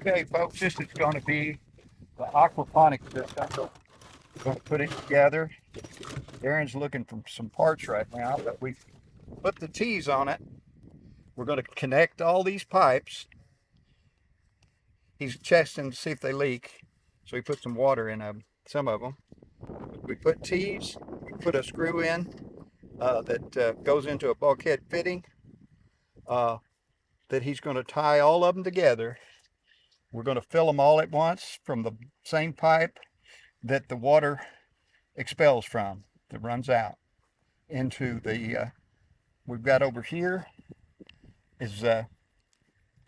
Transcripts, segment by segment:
Okay, folks, this is going to be the aquaponics system. We're going to put it together. Aaron's looking for some parts right now, but we put the T's on it. We're going to connect all these pipes. He's testing to see if they leak, so he put some water in some of them. We put T's, we put a screw in that goes into a bulkhead fitting that he's going to tie all of them together. We're going to fill them all at once from the same pipe that the water expels from, that runs out into the, we've got over here is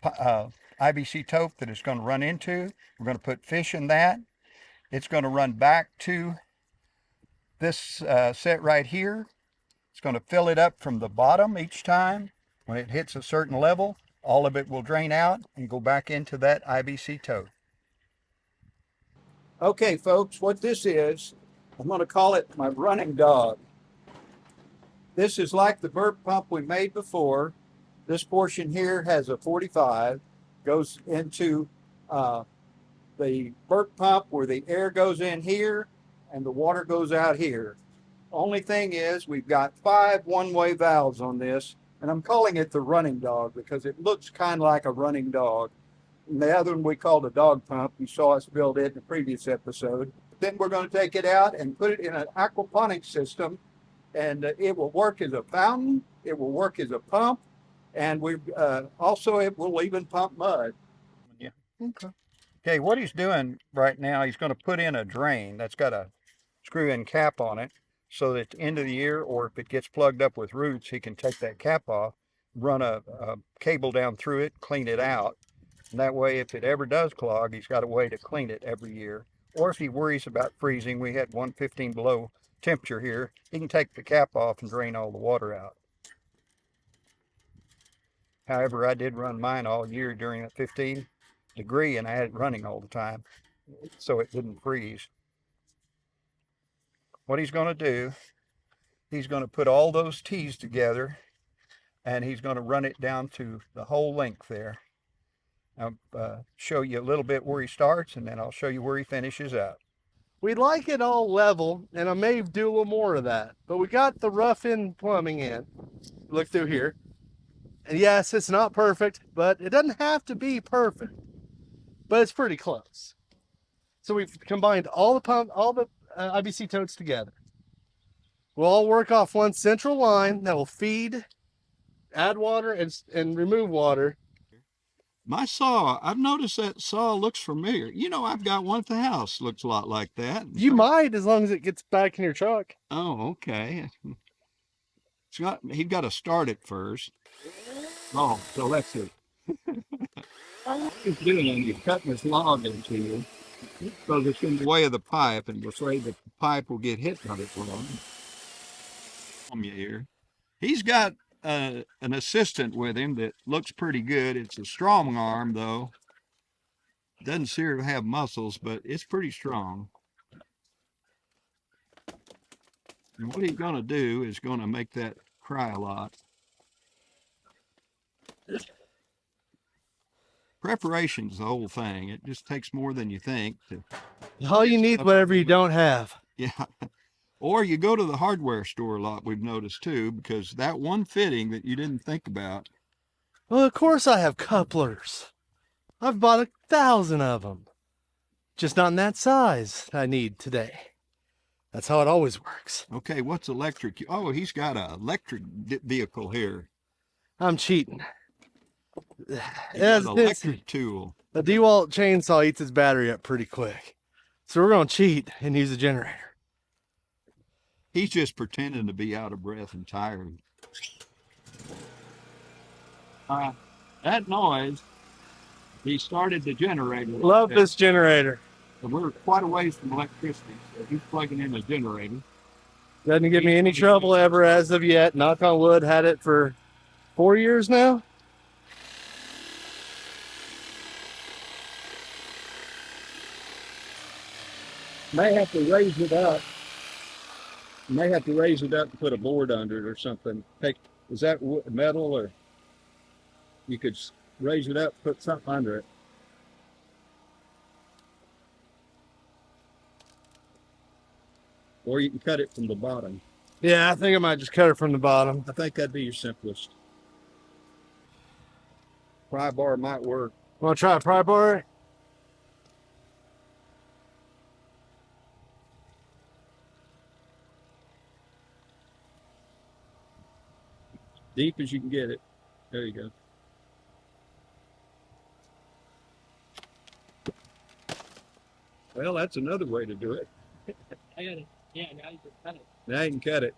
IBC tope that it's going to run into. We're going to put fish in that. It's going to run back to this set right here. It's going to fill it up from the bottom each time. When it hits a certain level, all of it will drain out and go back into that IBC tote. Okay, folks, what this is, I'm going to call it my running dog. This is like the burp pump we made before. This portion here has a 45, goes into the burp pump where the air goes in here and the water goes out here. Only thing is we've got 5 one-way valves on this, and I'm calling it the running dog because it looks kind of like a running dog. And the other one we called a dog pump. You saw us build it in the previous episode. Then we're going to take it out and put it in an aquaponics system, and it will work as a fountain, it will work as a pump, and we also it will even pump mud. Yeah. Okay, what he's doing right now, he's going to put in a drain that's got a screw-in cap on it, so that at the end of the year, or if it gets plugged up with roots, he can take that cap off, run a cable down through it, clean it out. And that way, if it ever does clog, he's got a way to clean it every year. Or if he worries about freezing, we had 115 below temperature here, he can take the cap off and drain all the water out. However, I did run mine all year during a 15 degree, and I had it running all the time, so it didn't freeze. What he's going to do, he's going to put all those T's together, and he's going to run it down to the whole length there. I'll show you a little bit where he starts, and then I'll show you where he finishes up. We'd like it all level, and I may do a little more of that, but we got the rough in plumbing in. Look through here. And yes, it's not perfect, but it doesn't have to be perfect, but it's pretty close. So we've combined all the IBC totes together. We'll all work off one central line that will feed, add water, and remove water. My saw, I've noticed that saw looks familiar. You know, I've got one at the house, looks a lot like that. You might, as long as it gets back in your truck. Oh, okay. He's got to start it first. Oh, so let's see. What he's doing, he's cutting this log into you, because it's in the way of the pipe, and we're afraid that the pipe will get hit by this log. Here. He's got an assistant with him that looks pretty good. It's a strong arm, though. Doesn't seem to have muscles, but it's pretty strong. And what he's going to do is going to make that cry a lot. Preparation's the whole thing. It just takes more than you think. All you need, whatever you don't have. Yeah. Or you go to the hardware store a lot, we've noticed too, because that one fitting that you didn't think about. Well, of course I have couplers. I've bought 1,000 of them. Just not in that size I need today. That's how it always works. Okay, what's electric? Oh, he's got an electric vehicle here. I'm cheating. An electric tool. The DeWalt chainsaw eats its battery up pretty quick. So we're going to cheat and use a generator. He's just pretending to be out of breath and tired. That noise, he started the generator. Love this generator. We're quite a ways from electricity, so he's plugging in a generator. Doesn't give me any trouble ever as of yet. Knock on wood, had it for 4 years now. May have to raise it up. May have to raise it up and put a board under it or something. Is that metal, or you could raise it up, put something under it? Or you can cut it from the bottom. Yeah, I think I might just cut it from the bottom. I think that'd be your simplest. Pry bar might work. Want to try a pry bar? Deep as you can get it. There you go. Well, that's another way to do it. I got it. Yeah, now you can cut it. Now you can cut it.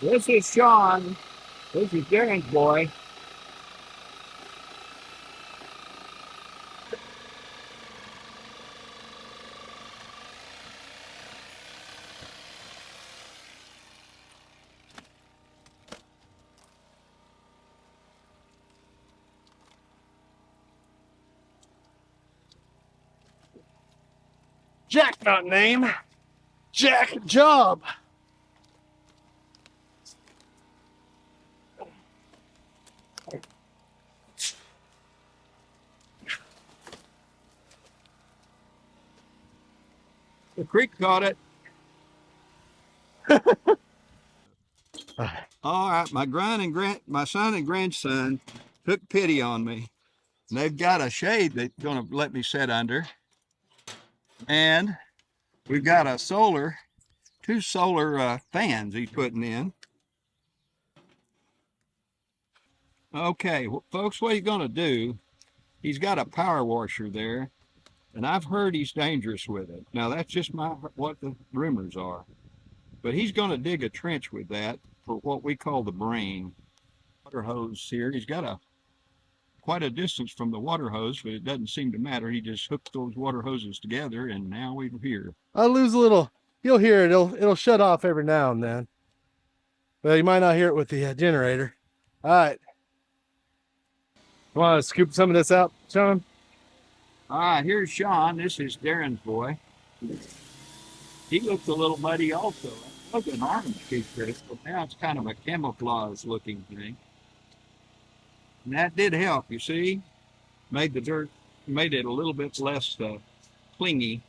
This is Sean. This is Darren's boy. Jack, not name. Jack job. The creek caught it. All right, my son and grandson took pity on me. And they've got a shade that's going to let me sit under. And we've got two solar fans he's putting in. Okay, folks, what he's going to do, he's got a power washer there, and I've heard he's dangerous with it. Now, that's just what the rumors are. But he's going to dig a trench with that for what we call the brain. Water hose here. He's got quite a distance from the water hose, but it doesn't seem to matter. He just hooked those water hoses together, and now we're here. I lose a little. You'll hear it. It'll shut off every now and then. Well, you might not hear it with the generator. All right. Want to scoop some of this out, Sean? All right, here's Sean. This is Darren's boy. He looks a little muddy also. Look, an orange piece there, but now it's kind of a camouflage looking thing. And that did help, you see. Made the dirt, made it a little bit less clingy.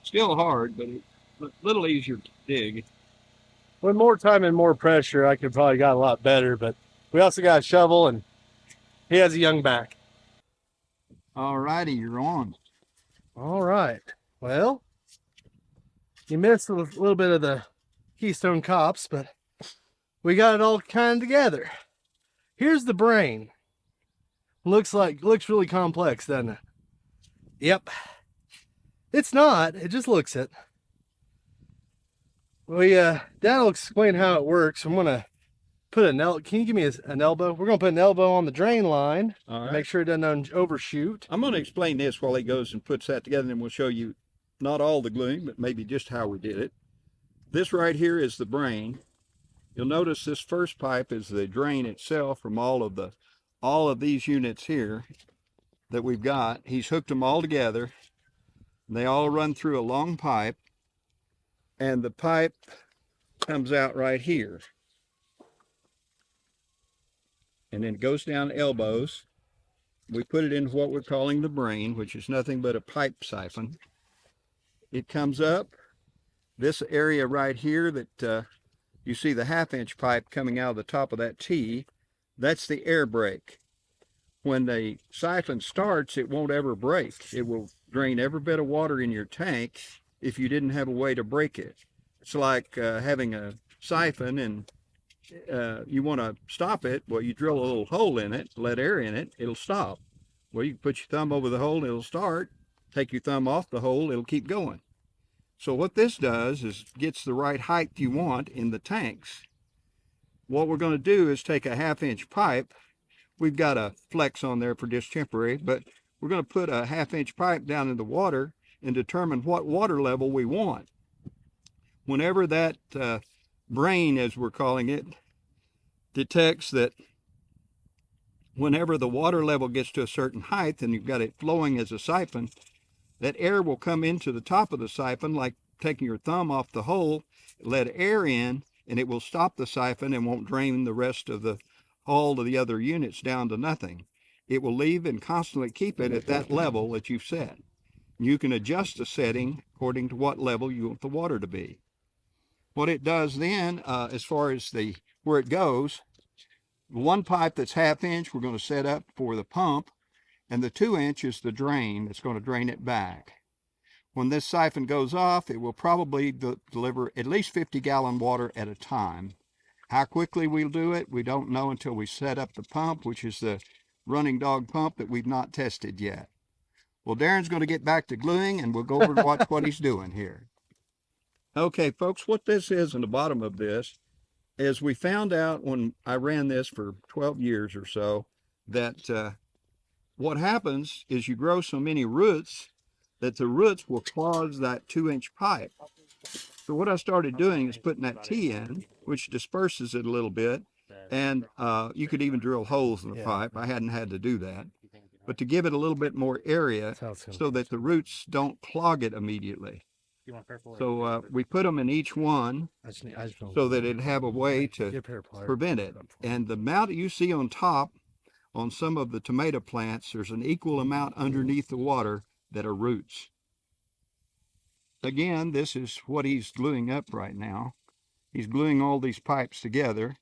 Still hard, but a little easier to dig. With more time and more pressure, I could probably got a lot better, but we also got a shovel, and he has a young back. All righty, you're on. All right. Well, you missed a little bit of the Keystone Cops, but we got it all kind of together. Here's the brain. Looks really complex, doesn't it? Yep. It's not. It just looks it. Dad'll explain how it works. I'm gonna put can you give me an elbow? We're gonna put an elbow on the drain line. All right. Make sure it doesn't overshoot. I'm going to explain this while he goes and puts that together, and then we'll show you not all the gluing, but maybe just how we did it. This right here is the brain. You'll notice this first pipe is the drain itself from all of these units here that we've got. He's hooked them all together. They all run through a long pipe, and the pipe comes out right here. And then it goes down elbows. We put it in what we're calling the brain, which is nothing but a pipe siphon. It comes up this area right here that you see the 1/2-inch pipe coming out of the top of that T. That's the air brake. When the siphon starts, it won't ever break. It will drain every bit of water in your tank if you didn't have a way to break it. It's like having a siphon and you want to stop it. Well, you drill a little hole in it, let air in it, it'll stop. Well, you can put your thumb over the hole and it'll start. Take your thumb off the hole, it'll keep going. So what this does is gets the right height you want in the tanks. What we're going to do is take a 1/2-inch pipe. We've got a flex on there for just temporary, but we're going to put a 1/2-inch pipe down in the water and determine what water level we want. Whenever that brain, as we're calling it, detects that whenever the water level gets to a certain height and you've got it flowing as a siphon, that air will come into the top of the siphon, like taking your thumb off the hole, let air in, and it will stop the siphon and won't drain the rest of all of the other units down to nothing. it will leave and constantly keep it at that level that you've set. You can adjust the setting according to what level you want the water to be. What it does then, as far as where it goes, one pipe that's 1/2 inch we're going to set up for the pump, and the 2-inch is the drain that's going to drain it back. When this siphon goes off, it will probably deliver at least 50-gallon water at a time. How quickly we'll do it, we don't know until we set up the pump, which is the running dog pump that we've not tested yet. Well, Darren's going to get back to gluing, and we'll go over and watch what he's doing here. Okay, folks, what this is in the bottom of this is we found out when I ran this for 12 years or so that what happens is you grow so many roots that the roots will clog that 2-inch pipe. So what I started doing is putting that T in, which disperses it a little bit, and you could even drill holes in the pipe. I hadn't had to do that, but to give it a little bit more area so that the roots don't clog it immediately. So we put them in each one so that it'd have a way to prevent it. And the amount that you see on top on some of the tomato plants, there's an equal amount underneath the water that are roots. Again, this is what he's gluing up right now. He's gluing all these pipes together.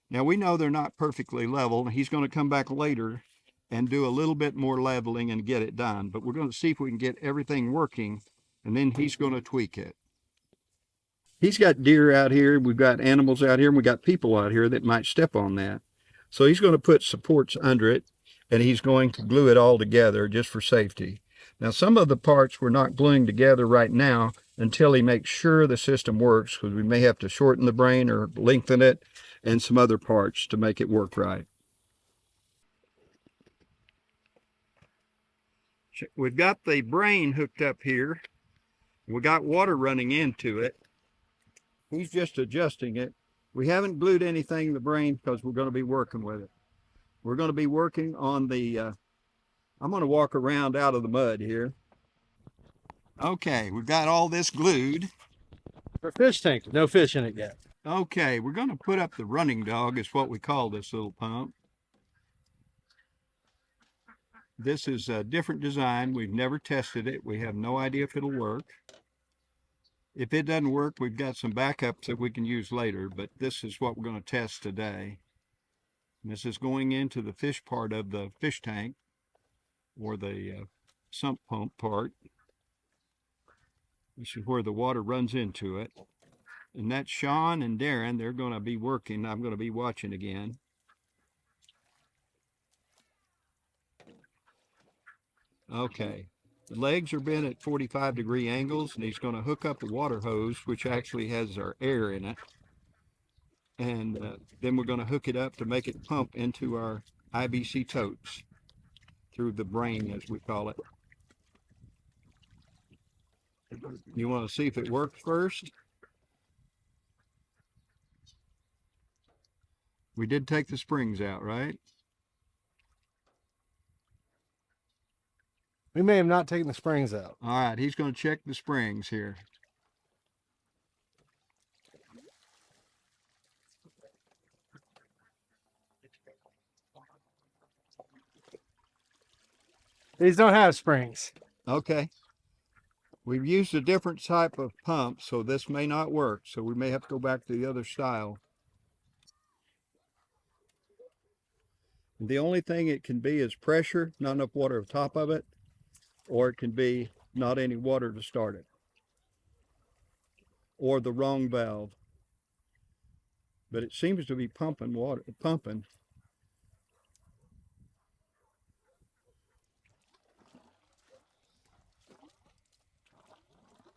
Now we know they're not perfectly level. He's going to come back later and do a little bit more leveling and get it done. But we're going to see if we can get everything working, and then he's going to tweak it. He's got deer out here, we've got animals out here, and we've got people out here that might step on that. So he's going to put supports under it, and he's going to glue it all together just for safety. Now, some of the parts we're not gluing together right now until he makes sure the system works, because we may have to shorten the brain or lengthen it and some other parts to make it work right. We've got the brain hooked up here. We got water running into it. He's just adjusting it. We haven't glued anything in the brain because we're going to be working with it. We're going to be working on the, I'm going to walk around out of the mud here. Okay, we've got all this glued. For fish tank, no fish in it yet. Okay, we're going to put up the running dog, is what we call this little pump. This is a different design. We've never tested it. We have no idea if it'll work. If it doesn't work, we've got some backups that we can use later, but this is what we're going to test today. And this is going into the fish part of the fish tank, or the sump pump part. This is where the water runs into it. And that's Sean and Darren. They're going to be working. I'm going to be watching again. Okay. The legs are bent at 45-degree angles, and he's going to hook up the water hose, which actually has our air in it. And then we're going to hook it up to make it pump into our IBC totes through the brain, as we call it. You want to see if it works first? We did take the springs out, right? We may have not taken the springs out. All right, he's going to check the springs here. These don't have springs. Okay. We've used a different type of pump, so this may not work. So we may have to go back to the other style. The only thing it can be is pressure, not enough water on top of it, or it can be not any water to start it, or the wrong valve. But it seems to be pumping water, pumping.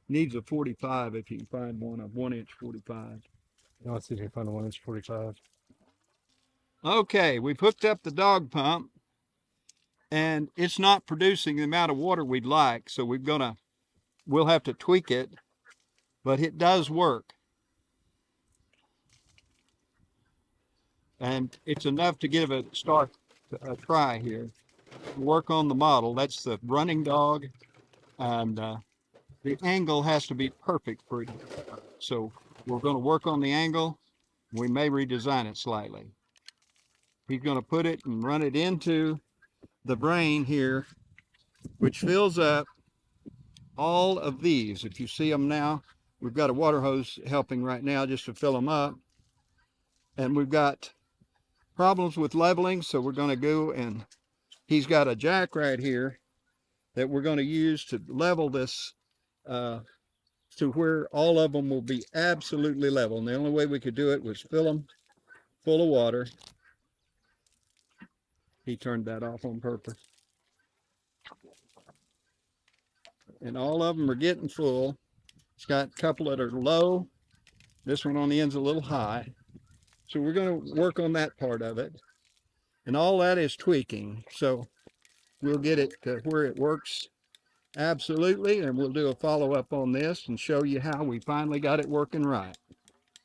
Needs a 45 if you can find one, a 1-inch 45. Now let's see if we can find a 1-inch 45. Okay, we've hooked up the dog pump, and it's not producing the amount of water we'd like, so we'll have to tweak it, but it does work. And it's enough to give it a try here. Work on the model. That's the running dog, and the angle has to be perfect for it. So we're going to work on the angle. We may redesign it slightly. He's going to put it and run it into the brain here, which fills up all of these. If you see them now, we've got a water hose helping right now just to fill them up. And we've got problems with leveling, so we're going to go, and he's got a jack right here that we're going to use to level this to where all of them will be absolutely level. And the only way we could do it was fill them full of water. He turned that off on purpose. And all of them are getting full. It's got a couple that are low. This one on the end's a little high. So we're going to work on that part of it. And all that is tweaking. So we'll get it to where it works absolutely. And we'll do a follow-up on this and show you how we finally got it working right.